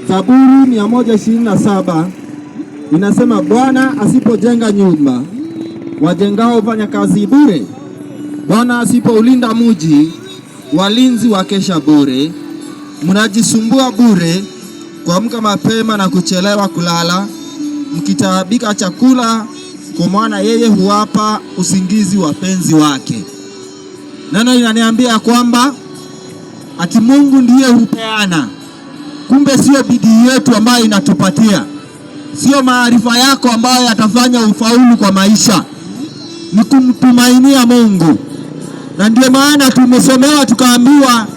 Zaburi 127 inasema, Bwana asipojenga nyumba, wajengao hufanya kazi bure. Bwana asipoulinda mji, walinzi wakesha bure. Mnajisumbua bure, kuamka mapema na kuchelewa kulala, mkitaabika chakula, kwa maana yeye huwapa usingizi wapenzi wake. Neno linaniambia kwamba ati Mungu ndiye hupeana. Kumbe sio bidii yetu ambayo inatupatia, sio maarifa yako ambayo yatafanya ufaulu kwa maisha, ni kumtumainia Mungu. Na ndio maana tumesomewa tukaambiwa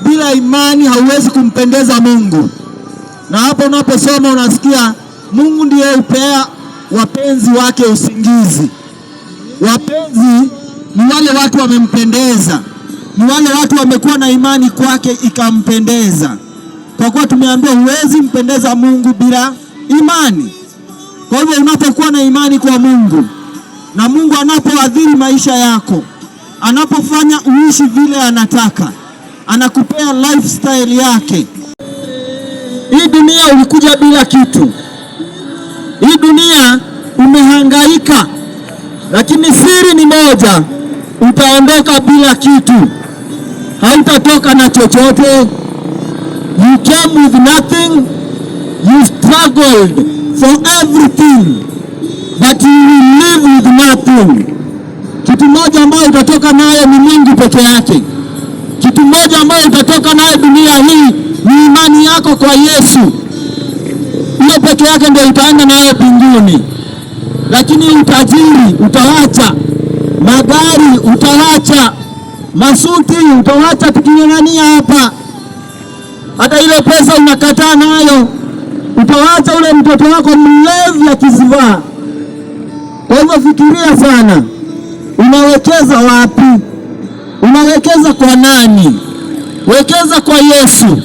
bila imani hauwezi kumpendeza Mungu. Na hapo unaposoma unasikia Mungu ndiye hupea wapenzi wake usingizi. Wapenzi ni wale watu wamempendeza, ni wale watu wamekuwa na imani kwake ikampendeza. Kwa kuwa tumeambiwa huwezi mpendeza Mungu bila imani. Kwa hivyo unapokuwa na imani kwa Mungu, na Mungu anapoadhiri maisha yako, anapofanya uishi vile anataka, anakupea lifestyle yake. Hii dunia ulikuja bila kitu. Hii dunia umehangaika, lakini siri ni moja, utaondoka bila kitu. Hautatoka na chochote. You came with nothing, you struggled for everything, but you will live with nothing. Kitu moja ambayo utatoka nayo ni Mungu peke yake. Kitu moja ambayo utatoka nayo dunia hii ni imani yako kwa Yesu. Hiyo peke yake ndio utaenda nayo mbinguni. Lakini utajiri utawacha, magari utawacha, masuti utawacha, tuking'ang'ania hapa. Hata ile pesa unakataa nayo, utawacha ule mtoto wako mlevi akizivaa. Kwa hivyo fikiria sana, unawekeza wapi? Unawekeza kwa nani? Wekeza kwa Yesu.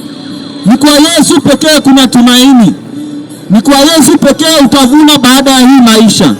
Ni kwa Yesu pekee kuna tumaini. Ni kwa Yesu pekee utavuna baada ya hii maisha.